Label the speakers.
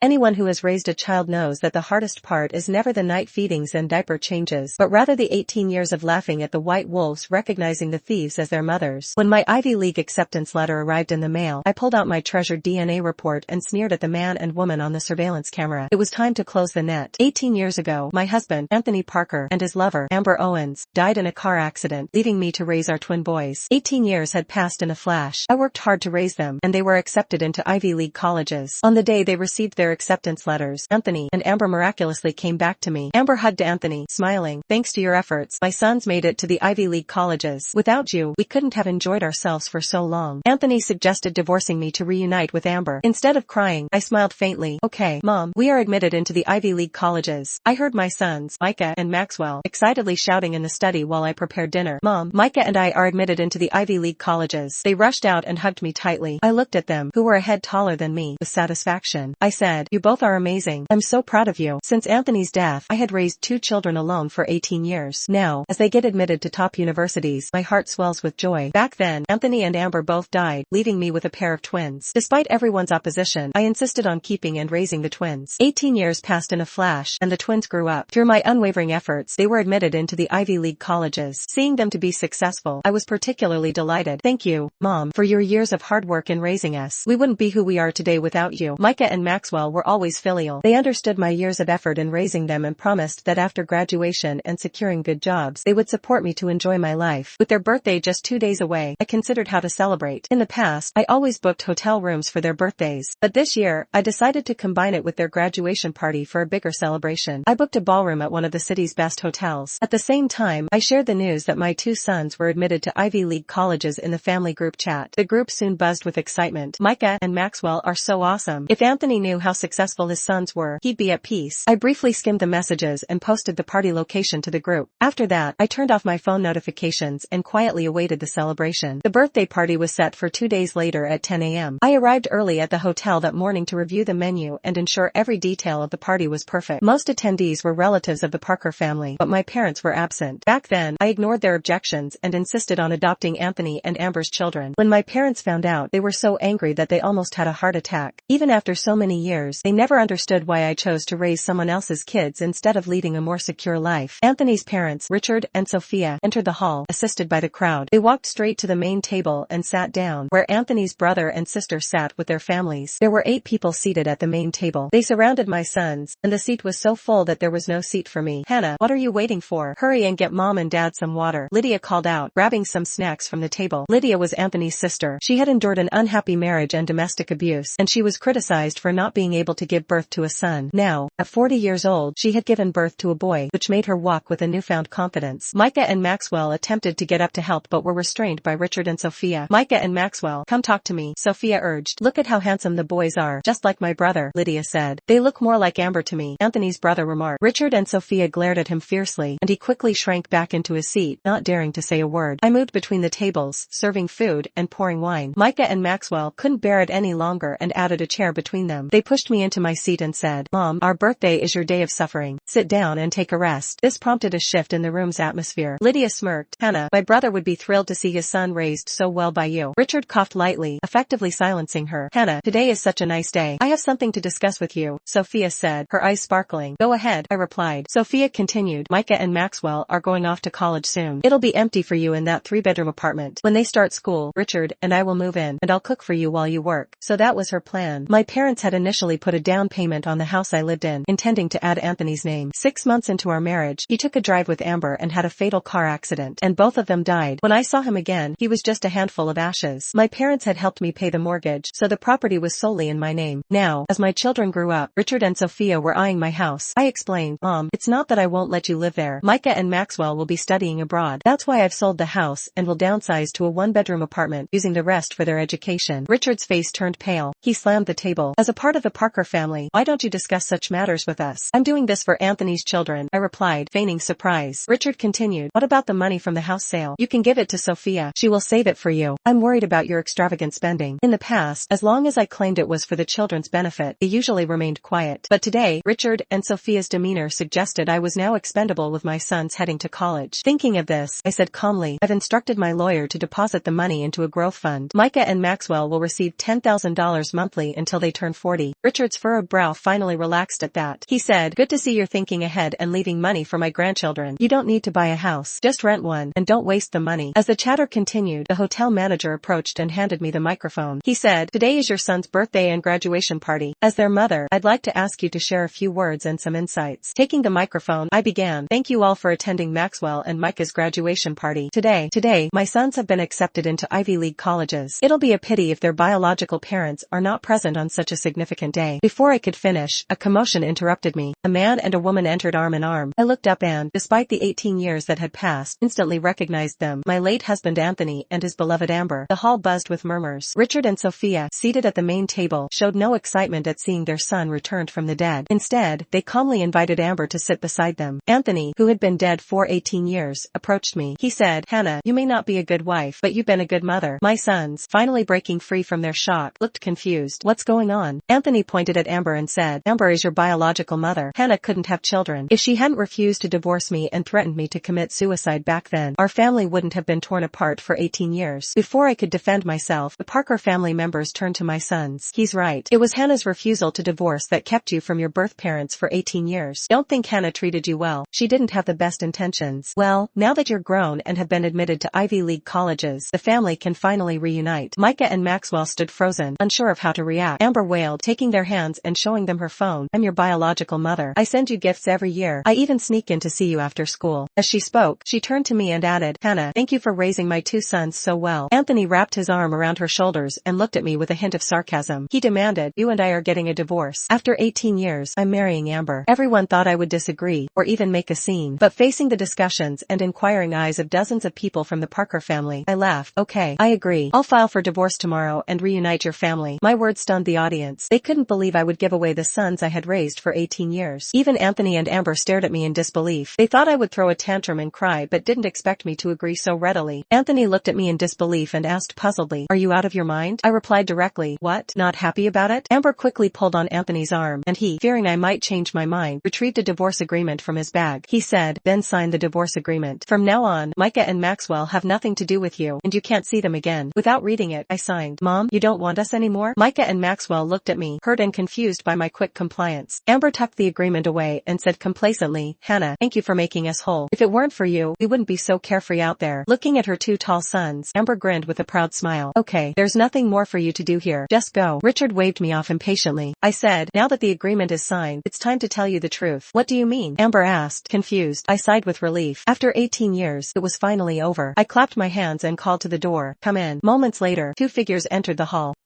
Speaker 1: Anyone who has raised a child knows that the hardest part is never the night feedings and diaper changes, but rather the 18 years of laughing at the white wolves recognizing the thieves as their mothers. When my Ivy League acceptance letter arrived in the mail, I pulled out my treasured DNA report and sneered at the man and woman on the surveillance camera. It was time to close the net. 18 years ago, my husband, Anthony Parker, and his lover, Amber Owens, died in a car accident, leaving me to raise our twin boys. 18 years had passed in a flash. I worked hard to raise them, and they were accepted into Ivy League colleges. On the day they received their acceptance letters, Anthony and Amber miraculously came back to me. Amber hugged Anthony, smiling, "Thanks to your efforts, my sons made it to the Ivy League colleges. Without you, we couldn't have enjoyed ourselves for so long." Anthony suggested divorcing me to reunite with Amber. Instead of crying, I smiled faintly. "Okay, Mom, we are admitted into the Ivy League colleges." I heard my sons, Micah and Maxwell, excitedly shouting in the study while I prepared dinner. "Mom, Micah and I are admitted into the Ivy League colleges." They rushed out and hugged me tightly. I looked at them, who were a head taller than me, with satisfaction. I said, "You both are amazing. I'm so proud of you." Since Anthony's death, I had raised 2 children alone for 18 years. Now, as they get admitted to top universities, my heart swells with joy. Back then, Anthony and Amber both died, leaving me with a pair of twins. Despite everyone's opposition, I insisted on keeping and raising the twins. 18 years passed in a flash, and the twins grew up. Through my unwavering efforts, they were admitted into the Ivy League colleges. Seeing them to be successful, I was particularly delighted. "Thank you, Mom, for your years of hard work in raising us. We wouldn't be who we are today without you." Micah and Maxwell were always filial. They understood my years of effort in raising them and promised that after graduation and securing good jobs, they would support me to enjoy my life. With their birthday just 2 days away, I considered how to celebrate. In the past, I always booked hotel rooms for their birthdays, but this year, I decided to combine it with their graduation party for a bigger celebration. I booked a ballroom at one of the city's best hotels. At the same time, I shared the news that my 2 sons were admitted to Ivy League colleges in the family group chat. The group soon buzzed with excitement. "Micah and Maxwell are so awesome. If Anthony knew how successful his sons were, he'd be at peace." I briefly skimmed the messages and posted the party location to the group. After that, I turned off my phone notifications and quietly awaited the celebration. The birthday party was set for 2 days later at 10 a.m. I arrived early at the hotel that morning to review the menu and ensure every detail of the party was perfect. Most attendees were relatives of the Parker family, but my parents were absent. Back then, I ignored their objections and insisted on adopting Anthony and Amber's children. When my parents found out, they were so angry that they almost had a heart attack. Even after so many years, they never understood why I chose to raise someone else's kids instead of leading a more secure life. Anthony's parents, Richard and Sophia, entered the hall, assisted by the crowd. They walked straight to the main table and sat down, where Anthony's brother and sister sat with their families. There were 8 people seated at the main table. They surrounded my sons, and the seat was so full that there was no seat for me. "Hannah, what are you waiting for? Hurry and get Mom and Dad some water," Lydia called out, grabbing some snacks from the table. Lydia was Anthony's sister. She had endured an unhappy marriage and domestic abuse, and she was criticized for not being able to give birth to a son. Now, at 40 years old, she had given birth to a boy, which made her walk with a newfound confidence. Micah and Maxwell attempted to get up to help but were restrained by Richard and Sophia. "Micah and Maxwell, come talk to me," Sophia urged. "Look at how handsome the boys are, just like my brother," Lydia said. "They look more like Amber to me," Anthony's brother remarked. Richard and Sophia glared at him fiercely, and he quickly shrank back into his seat, not daring to say a word. I moved between the tables, serving food and pouring wine. Micah and Maxwell couldn't bear it any longer and added a chair between them. They pushed me into my seat and said, "Mom, our birthday is your day of suffering. Sit down and take a rest." This prompted a shift in the room's atmosphere. Lydia smirked. "Hannah, my brother would be thrilled to see his son raised so well by you." Richard coughed lightly, effectively silencing her. "Hannah, today is such a nice day. I have something to discuss with you," Sophia said, her eyes sparkling. "Go ahead," I replied. Sophia continued, "Micah and Maxwell are going off to college soon. It'll be empty for you in that 3-bedroom apartment. When they start school, Richard and I will move in, and I'll cook for you while you work." So that was her plan. My parents had initially put a down payment on the house I lived in, intending to add Anthony's name. 6 months into our marriage, he took a drive with Amber and had a fatal car accident, and both of them died. When I saw him again, he was just a handful of ashes. My parents had helped me pay the mortgage, so the property was solely in my name. Now, as my children grew up, Richard and Sophia were eyeing my house. I explained, "Mom, it's not that I won't let you live there. Micah and Maxwell will be studying abroad. That's why I've sold the house and will downsize to a 1-bedroom apartment, using the rest for their education." Richard's face turned pale. He slammed the table. "As a part of the Parker family, why don't you discuss such matters with us?" "I'm doing this for Anthony's children," I replied, feigning surprise. Richard continued, "What about the money from the house sale? You can give it to Sophia. She will save it for you. I'm worried about your extravagant spending." In the past, as long as I claimed it was for the children's benefit, they usually remained quiet. But today, Richard and Sophia's demeanor suggested I was now expendable with my sons heading to college. Thinking of this, I said calmly, "I've instructed my lawyer to deposit the money into a growth fund. Micah and Maxwell will receive $10,000 monthly until they turn 40. Richard's furrowed brow finally relaxed at that. He said, "Good to see you're thinking ahead and leaving money for my grandchildren. You don't need to buy a house. Just rent one, and don't waste the money." As the chatter continued, the hotel manager approached and handed me the microphone. He said, "Today is your son's birthday and graduation party. As their mother, I'd like to ask you to share a few words and some insights." Taking the microphone, I began, "Thank you all for attending Maxwell and Micah's graduation party. Today, my sons have been accepted into Ivy League colleges. It'll be a pity if their biological parents are not present on such a significant day." Before I could finish, a commotion interrupted me. A man and a woman entered arm in arm. I looked up and, despite the 18 years that had passed, instantly recognized them. My late husband Anthony and his beloved Amber. The hall buzzed with murmurs. Richard and Sophia, seated at the main table, showed no excitement at seeing their son returned from the dead. Instead, they calmly invited Amber to sit beside them. Anthony, who had been dead for 18 years, approached me. He said, "Hannah, you may not be a good wife, but you've been a good mother." My sons, finally breaking free from their shock, looked confused. "What's going on?" Anthony pointed at Amber and said, "Amber is your biological mother. Hannah couldn't have children. If she hadn't refused to divorce me and threatened me to commit suicide back then, our family wouldn't have been torn apart for 18 years. Before I could defend myself, the Parker family members turned to my sons. "He's right. It was Hannah's refusal to divorce that kept you from your birth parents for 18 years. Don't think Hannah treated you well. She didn't have the best intentions." Well, now that you're grown and have been admitted to Ivy League colleges, the family can finally reunite. Micah and Maxwell stood frozen, unsure of how to react. Amber wailed, taking their hands and showing them her phone. "I'm your biological mother. I send you gifts every year. I even sneak in to see you after school." As she spoke, she turned to me and added, "Hannah, thank you for raising my two sons so well." Anthony wrapped his arm around her shoulders and looked at me with a hint of sarcasm. He demanded, "You and I are getting a divorce. After 18 years, I'm marrying Amber." Everyone thought I would disagree, or even make a scene, but facing the discussions and inquiring eyes of dozens of people from the Parker family, I laughed. "Okay, I agree. I'll file for divorce tomorrow and reunite your family." My words stunned the audience. They couldn't believe I would give away the sons I had raised for 18 years. Even Anthony and Amber stared at me in disbelief. They thought I would throw a tantrum and cry but didn't expect me to agree so readily. Anthony looked at me in disbelief and asked puzzledly, "Are you out of your mind?" I replied directly, "What? Not happy about it?" Amber quickly pulled on Anthony's arm, and he, fearing I might change my mind, retrieved a divorce agreement from his bag. He said, "Then sign the divorce agreement. From now on, Micah and Maxwell have nothing to do with you, and you can't see them again." Without reading it, I signed. "Mom, you don't want us anymore?" Micah and Maxwell looked at me, hurt and confused by my quick compliance. Amber tucked the agreement away and said complacently, "Hannah, thank you for making us whole. If it weren't for you, we wouldn't be so carefree out there." Looking at her two tall sons, Amber grinned with a proud smile. "Okay, there's nothing more for you to do here. Just go." Richard waved me off impatiently. I said, "Now that the agreement is signed, it's time to tell you the truth." "What do you mean?" Amber asked, confused. I sighed with relief. After 18 years, it was finally over. I clapped my hands and called to the door, "Come in." Moments later, two figures entered the hall.